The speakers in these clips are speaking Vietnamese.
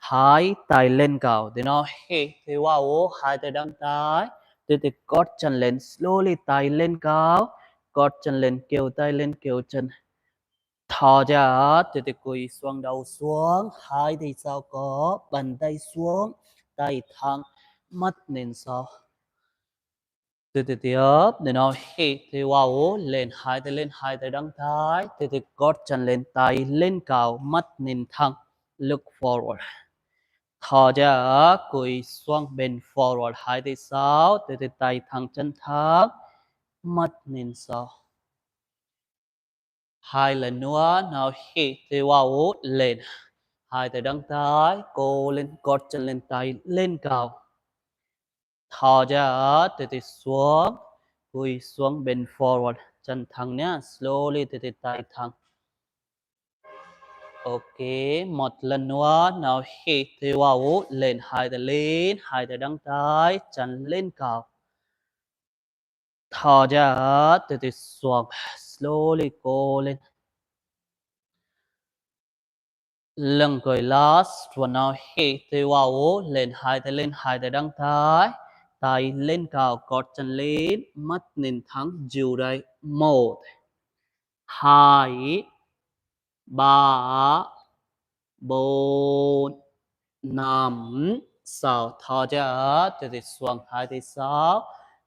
Hai tay lên cao. Thì nó hít thì wow, hai tay đăng tay. Thì gót chân lên slowly, tay lên cao. Gót chân lên, kêu tay lên, kêu chân. Thò ra, thì cùi xoang đầu xuống. Hai tay sau có, bàn tay xuống. Tay thẳng, mắt lên sau. Từ từ tiếp, để nó hít thì wow, lên hai tay đăng thái. Thì gót chân lên, tay lên cao, mắt nhìn thẳng. Look forward. Thò ra, cùi xoang bên forward, hai tay sau. Thì tay thẳng chân thẳng, mắt nhìn sau. Hai lần nữa, nào hít thì wow, lên. Hai tay đăng thái, cô lên, gót chân lên, tay lên cao. Thò ra, từ xuống. Cùi xuống bên forward, chân thẳng nhá, slowly từ tay thẳng. Ok, một lần nữa, nào hít thì wow, lên, hai tay đăng tay, chân lên cao. Thò ra, từ xuống, slowly cô lên. Lần cuối last, và nào hít thì wow, lên, hai tay đăng tay. Tay lên cao, gót chân lên, mắt nhìn thẳng, dìu đây. 1, 2, 3, 4, 5, 6. Thò ra, từ xuống, hai tay sau.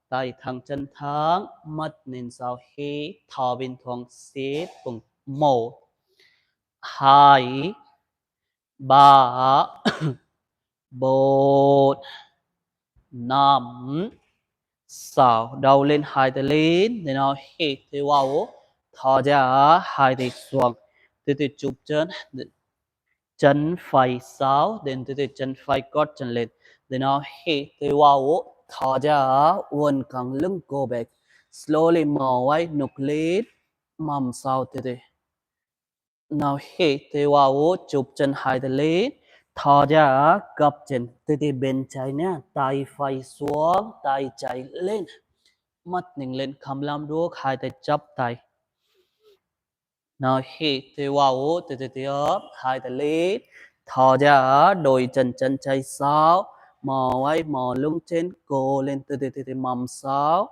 Tay thẳng chân thẳng, mắt nhìn sau, hít, thò bên thuồng, xếp cùng. 1, 2, 3, 4, 5, 6. Đầu lên, hai tay lên. Để nó hít thì wow. Thò ra, hai tay xuống. Từ từ chụp chân. Chân phải sau. Đến từ chân phải gót chân lên. Để nó hít thì wow. Thò ra, uốn cẳng lưng go back. Slowly mở quay, nục lên. Mầm sau từ từ. Nào hít thì wow. Chụp chân hai tay lên. Thò ra, gập chân. Từ từ bên trái nhá. Tay phải xuống, tay trái lên. Mắt nhìn lên, cầm làm đuốc, hai tay chấp tay. Nào hít thì wow, từ từ tiếp, hai tay lên. Thò ra, đôi chân chân trái sau. Mò quay, mò lưng trên, cổ lên, từ từ mầm sau.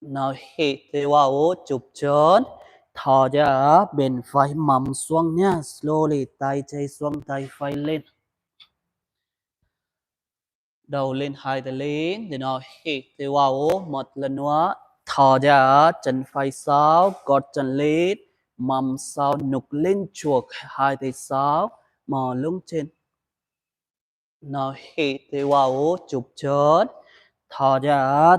Nào hít thì wow, chụp chân. Thò ra, bên phải mầm xuống nhá. Slowly, tay trái xuống, tay phải lên. Đầu lên, hai tay lên. Để nó hít thì wow, một lần nữa. Thò ra, chân phải sau, gót chân lên. Mầm sau, nục lên chuột, hai tay sau. Mò lưng trên. Nó hít thì wow, chụp chân. Thò ra,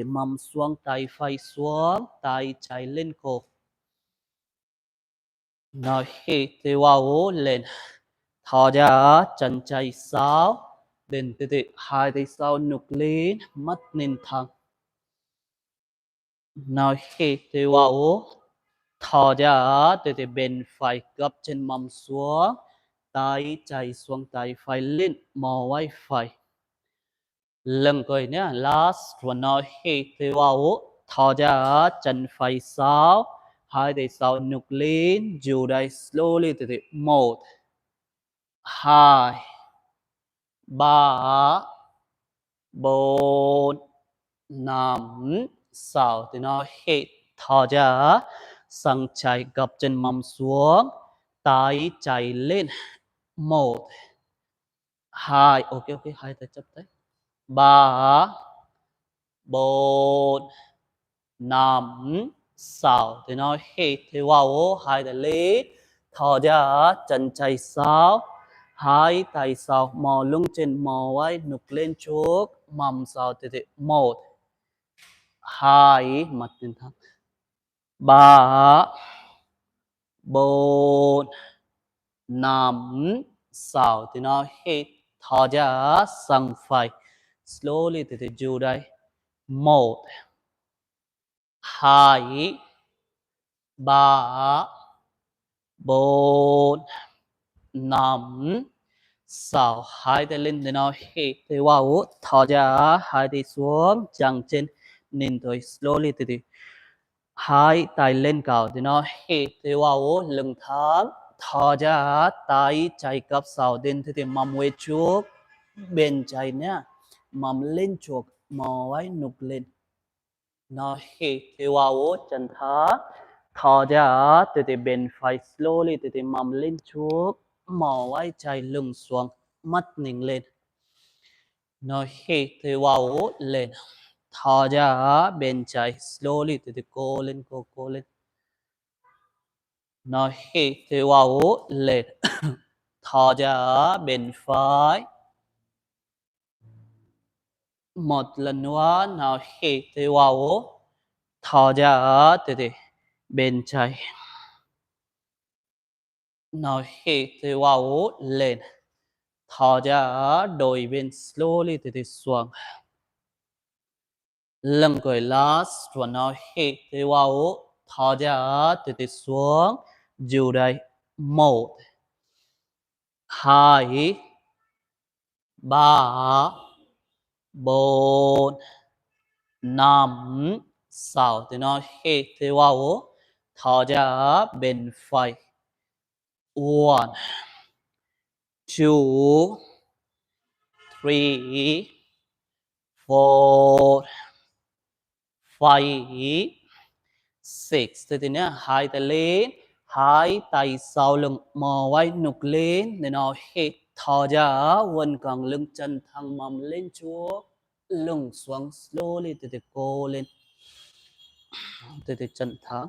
mầm xuống, tay phải xuống. Tay trái lên cổ. Nó hít thì wow, lên. Thò ra, chân trái sau. Đến hai tay sau nục lên, mắt nhìn thẳng. Nào hít thì wow. Thò ra, từ bên phải gấp chân mầm xuống. Tay trái xuống, tay phải lên, mò quay phải. Lần cuối nhé, last one. Nào hít thì wow. Thò ra, chân phải sau. Hai tay sau nục lên, dù đây slowly từ 1, 2, 3, 4, 5, 6. Thì nó hít, thò ra, sang trái gập chân mầm xuống, tay trái lên. 1, 2, ok, hai tay chấp tay. 3, 4, 5, 6. Thì nó hít thì wow, hai tay lên. Thò ra, chân trái sau. Hai tay sau, mò lưng trên, mò quay, nục lên chút. Mầm sau thì 1, 2, mặt nhìn thẳng. 3, 4, 5, 6. Thì nó hít, thò ra, sang phải. Slowly từ dù đây. 1, 2, 3, 4, 5, 6. Hai tay lên thì nó hít thì wow. Thò ra, hai tay xuống, chằng trên, nhìn thôi. Slowly từ hai tay lên cao thì nó hít thì wow, lưng thẳng. thò ra tay chạy cấp sau đến thì mầm quê chuốc bên chạy nhá mầm lên chuộc mò ấy nục lên nó khi thì wow chân thá thò ra thì bên phải slowly thì mầm lên chuốc mò ấy chạy lưng xuống mắt nhìn lên nó khi thì wow lên thò ra bên chạy slowly thì cô lên cô lên nó khi thì wow lên thò ra bên phải một lần nữa nào khi thì wow thò ra thì bên trái nào khi thì wow lên thò ra đôi bên slowly thì xuống lưng cười last và nào khi thì wow thò ra thì xuống dù đây một hai ba bốn năm sáu thì nó khi thì wow thò ra bên phải one two three four five six thì nhá hai tay lên hai tay sau lưng mò quay nục lên để nó hít thò ra quần càng lưng chân thẳng mầm lên chúa lưng xuống slowly từ cô lên từ chân thẳng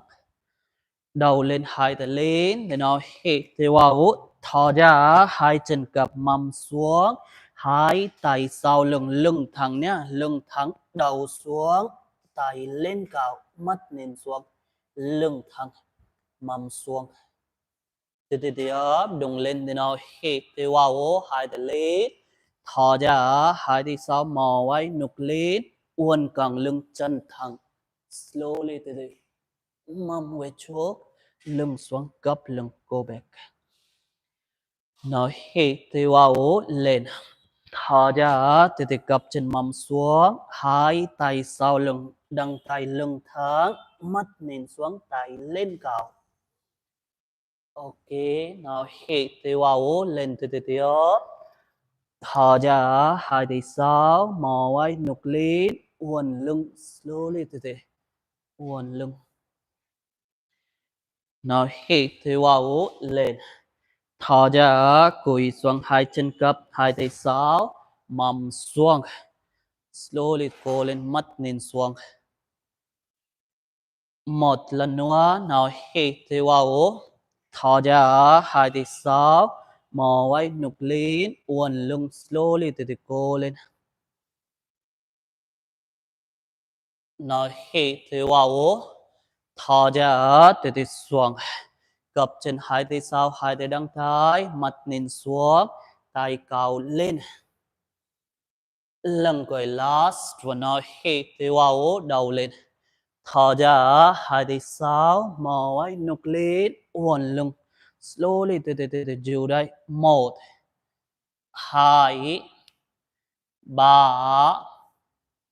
đầu lên hai tay lên để nó hít thì wow thò ra hai chân cặp mầm xuống hai tay sau lưng lưng thẳng nhá lưng thẳng đầu xuống tay lên cao mắt nhìn xuống lưng thẳng mầm xuống thì ấp đùng lên thì nó hít thì wow hai tay lên thò ra hai tay sau mò quay nục lên uốn cẳng lưng chân thẳng slowly thì mầm quay chuốc lưng xuống cấp lưng go back nó hít thì wow lên thò ra thì cặp chân mầm xuống hai tay sau lưng đăng tay lưng thẳng mắt nhìn xuống tay lên cao ok nó hít thì wow lên từ từ thò ra hai tay sau mò quay nục lên uốn lưng slowly từ uốn lưng nó hít thì wow lên thò ra cúi xuống hai chân cặp hai tay sau mầm xuống slowly cô lên mắt nhìn xuống một lần nữa nào hít thì wow thò ra hai tay sau mò quay nục lên uốn lưng slowly từ cô lên nào hít thì wow thò ra từ xuống cặp chân hai tay sau hai tay đăng thái mắt nhìn xuống tay cao lên lưng quay last và nó hít thì wow đầu lên thò ra hai tay sau mò quay nục lên uốn lưng slowly từ dịu đây một hai ba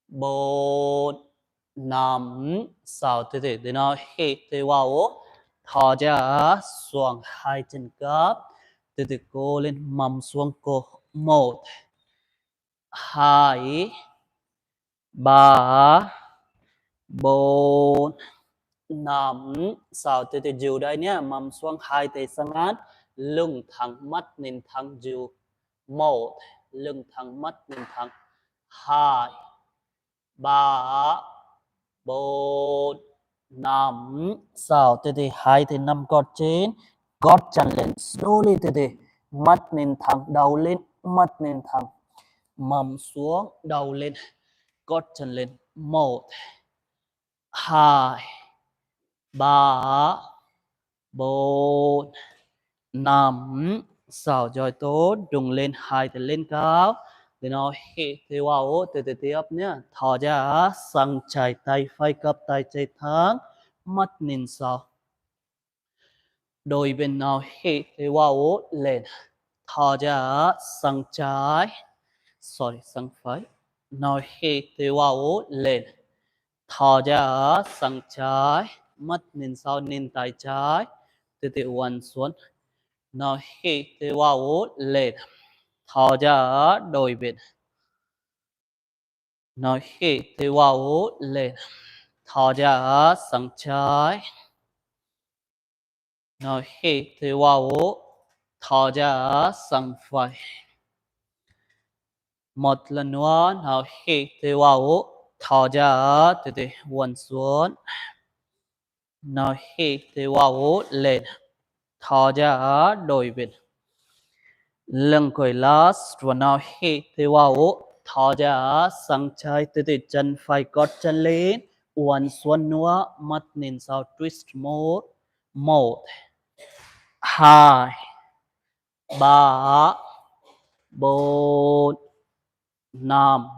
bốn năm sáu từ nó hít thì wow thò ra xuống hai chân cấp từ cô lên mầm xuống cô một hai ba bốn năm sáu từ dịu đây nhé mầm xuống hai tay sang án lưng thẳng mắt nhìn thẳng dịu một lưng thẳng mắt nhìn thẳng hai ba bốn năm sáu từ hai từ năm gót trên gót chân lên slowly từ mắt nhìn thẳng đầu lên mắt nhìn thẳng mầm xuống đầu lên gót chân lên một hai ba bốn năm sáu rồi tốt đùng lên hai tay lên cao để nó hít thì wow từ tiếp nhá thò ra sang trái tay phải cặp tay trái thẳng mắt nhìn sau đôi bên nào hít thì wow lên thò ra sang trái sang phải nào hít thì wow lên thò ra sang trái mắt nhìn sau nhìn tay trái từ uốn xuống Nào hít thì vào lên, thở ra đôi bên. Nào hít thì vào lên, thở ra sang trái. Nào hít thì vào, thở ra sang phải. Một lần nữa, nào hít thì vào, thở ra từ từ quần xuống. Nào hít thì vào lên, thở ra đôi bên. Lưng quay last và nào hít thì vào, thở ra sang trái từ từ chân phải gót chân lên. Quần xuống nữa, mắt nhìn sau twist một. Một, hai, ba, bốn, năm,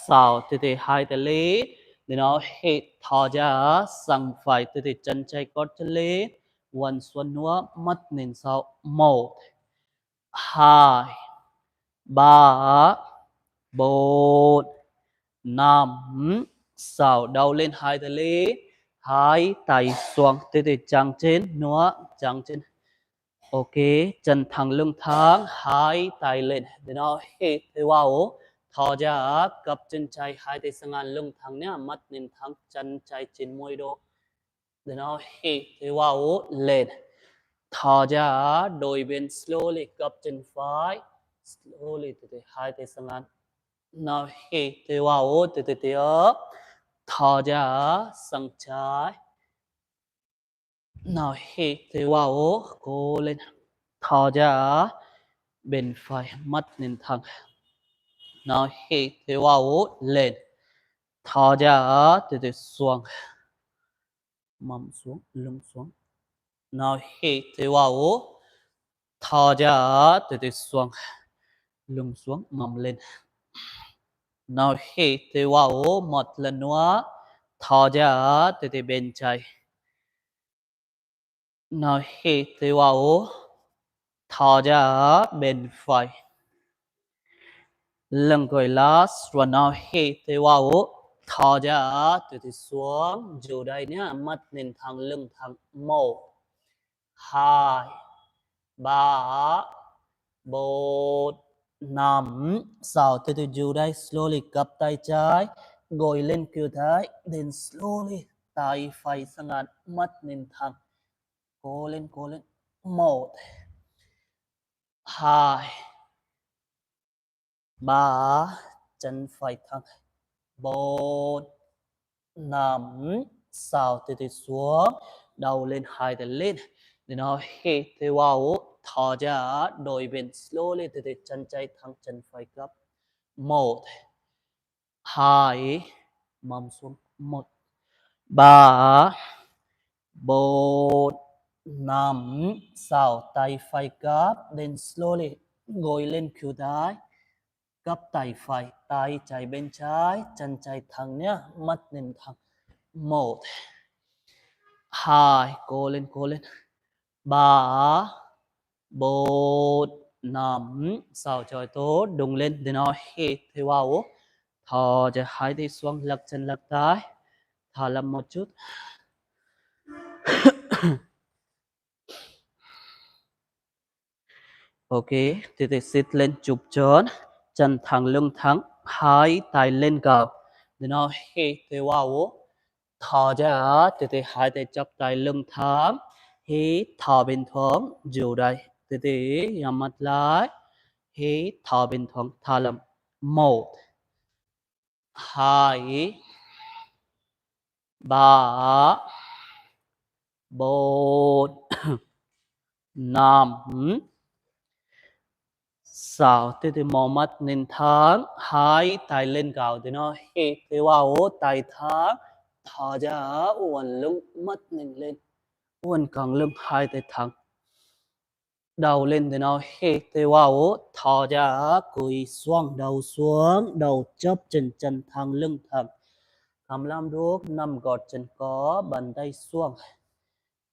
sáu, từ từ hai tay lên. Để nó hít thở ra sang phải từ từ chân trái gót chân lên. Quần xuống nữa, mắt nhìn sau. Một, hai, ba, bốn, năm, sáu, đầu lên hai tay lên. Hai tay xuống từ từ chàng trên nữa, chàng trên. Ok, chân thẳng lưng thẳng, hai tay lên. Để nó hít thì vào, thở ra, cặp chân trái hai tay sang ngang lưng thẳng nhé, mắt nhìn thẳng, chân trái trên môi độ. Để nó hít thì vào, lên. Thở ra, đôi bên slowly, cặp chân phải, slowly từ từ hai tay sang ngang. Nó hít thì vào, từ từ tiếp. Thở ra, sang trái. Nào hít thì vào, cố lên. Thở ra, bên phải mắt nhìn thẳng. Nào hít thì vào, lên. Thở ra, từ từ xuống. Mầm xuống, lưng xuống. Nào hít thì vào, thở ra, từ từ xuống. Lưng xuống, mầm lên. Nào hít thì vào, một lần nữa. Thở ra, từ từ bên trái. Nào hít thì vào, thở ra, bên phải. Lưng quay last và nào hít thì vào, thở ra từ từ xuống. Dù đây nhé, mắt nhìn thẳng lưng thẳng. Một, hai, ba, bốn, năm, sáu. Từ từ dù đây, slowly cặp tay trái, gối lên cử thái. Then slowly tay phải sang ngang, mắt nhìn thẳng. Cố lên, cố lên. Một, hai, ba, chân phải thẳng. Bốn, năm, sáu, từ từ xuống. Đầu lên, hai tay lên. Để nó hít thì vào, thở ra, đôi bên slowly, từ từ chân trái thẳng, chân phải gấp. Một, hai, mông xuống. Một, ba, bốn, năm, sáu, tay phải gấp. Then slowly, gối lên cửu thái. Gấp tay phải, tay trái bên trái, chân trái thẳng nhé, mắt nhìn thẳng. Một, hai, cố lên. Ba, bốn, năm, sáu, trời tốt, đùng lên, để nó hít thì vào. Thở cho hai tay xuống, lật chân lật tay. Thở làm một chút. Ok, thì sit lên chụp chân thẳng lưng thẳng, hai tay lên cao. Để nó hít thì vào. Thở ra, từ từ hai tay chắp tay lưng thẳng. Hít thở bình thường, dù đây. Từ từ nhắm mắt lại. Hít thở bình thường, thở làm. Một, hai, ba, bốn, năm, sáu. Từ từ mở mắt nhìn thẳng. Hai tay lên cao. Từ nó hít thì vào, tay thẳng. Thở ra, uốn lưng, mắt nhìn lên. Uốn cẳng lưng, hai tay thẳng. Đầu lên thì nó hít thì vào, thở ra, cúi xuống, đầu chóp chân thẳng lưng thẳng. Cầm làm đuốc, nằm gọt chân có, bàn tay xuống.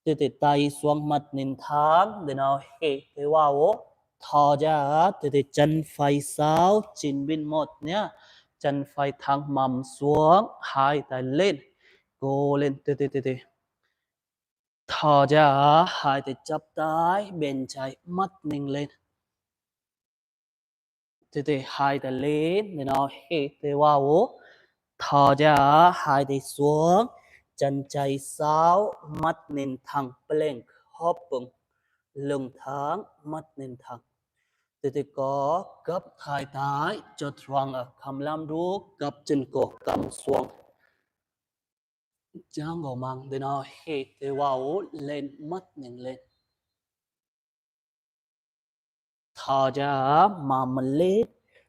Từ từ tay xuống, mặt nhìn thẳng, thì nó hít thì vào, thở ra, từ từ chân phải sau, chín bên một nhé. Chân phải thẳng mầm xuống, hai tay lên, cố lên, từ từ. Thò ra, hai tay chắp tay, bên trái mắt ninh lên. Từ hai tay lên, để nó hít từ vào. Thò ra, hai tay xuống, chân trái sau, mắt nhìn thẳng, plank, hop bụng, lưng thẳng, mắt nhìn thẳng. Từ có gấp hai tay, cho thẳng ở cầm làm rút, gấp chân cổ cầm xuống. Chẳng gò mang, để nó hít từ vào, lên, mắt nhìn lên. Thò ra mà mình lít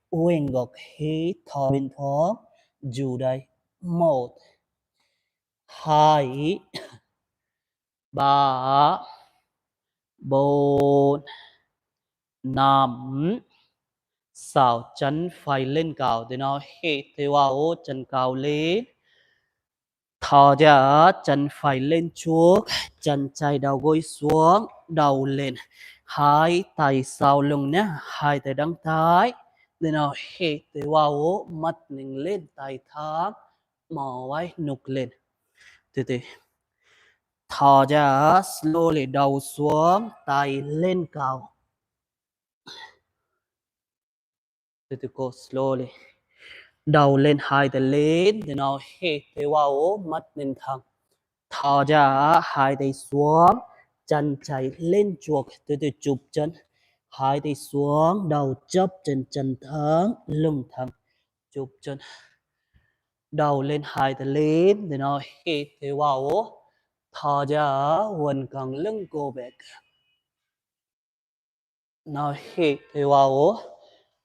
uyên gọc hít thò bên thoáng dù đây 1 2 3 4 5 6 chân phải lên cao để nó hít thì vào chân cao lên thò ra chân phải lên trước chân trái đầu gối xuống đầu lên hai tay sau lưng nhé hai tay đằng trái để nó hít thì vào mắt nhìn lên tay thẳng mò vai nục lên từ từ thò ra slowly đầu xuống tay lên cao từ từ cô slowly đầu lên hai tay lên để nó hít thì vào mắt nhìn thẳng thò ra hai tay xuống chân trái lên chuột từ từ chụp chân hai tay xuống đầu chấp chân chân thẳng lưng thẳng chụp chân đầu lên hai tay lên để nó hít thì vào thò ra quần cẳng lưng cô bé nó hít thì vào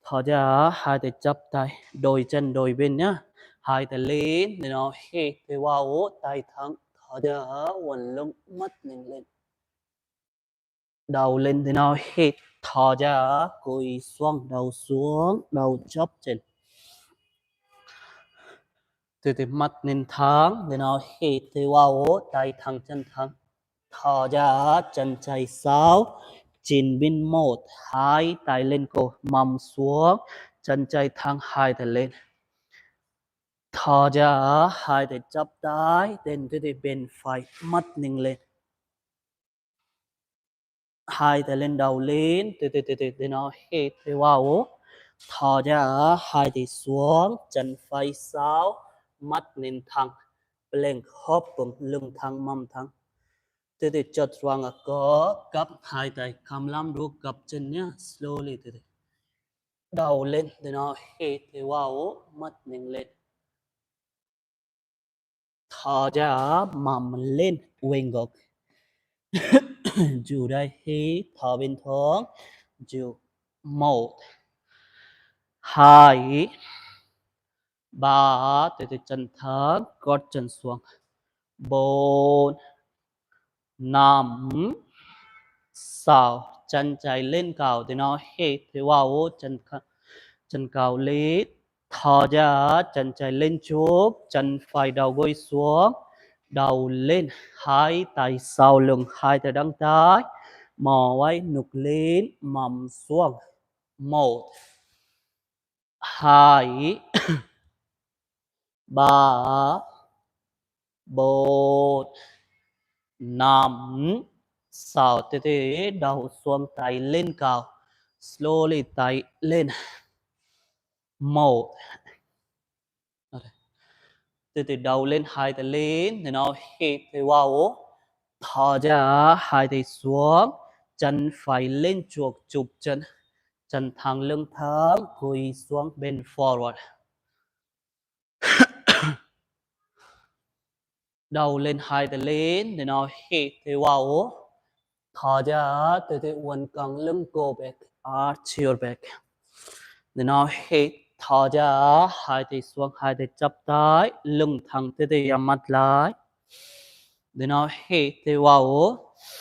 thò ra hai tay chắp tay đôi chân đôi bên nhá hai tay lên để nó hít thì vào tay thẳng thò ra quần lưng mắt nhìn lên đầu lên thì nó hít thò ra cúi xuống đầu chắp chân từ mắt nhìn thẳng để nó hít thì vào tay thẳng chân thẳng thò ra chân trái sau chín bên 1 2 tay lên cổ mầm xuống chân trái thẳng hai tay lên thò ra hai tay chắp tay đến từ bên phải mắt nhìn lên hai tay lên đầu lên từ nó hít thì vào thò ra hai tay xuống chân phải sau mắt nhìn thẳng plank hop bụng lưng thẳng mâm thẳng từ chợt choàng có gấp hai tay cầm làm đu gập chân nhá slowly từ đầu lên từ nó hít thì vào mắt nhìn lên thò ra mầm lên quên gọc dù đây hít thở bên thoáng dù 1 2 3 từ chân thẳng gót chân xuống 4 5 6 chân trái lên cao thì nó hít thì vào chân cao lên thò ra chân trái lên trước chân phải đầu gối xuống đầu lên hai tay sau lưng hai tay đằng trái mò vai nục lên mầm xuống 1 2 3 4 5 6 từ từ đầu xuống tay lên cao slowly tay lên 1 từ từ đầu lên hai tay lên thì nó hít thì vào thò ra hai tay xuống chân phải lên chuột chụp chân chân thẳng lưng thẳng cúi xuống bên forward đầu lên hai tay lên thì nó hít thì vào thò ra từ quần cẳng lưng cổ back arch your back thì nó hít thò ra hai tay xuống hai tay chắp tay lưng thẳng từ từ nhắm mắt lại thì nó hít thì vào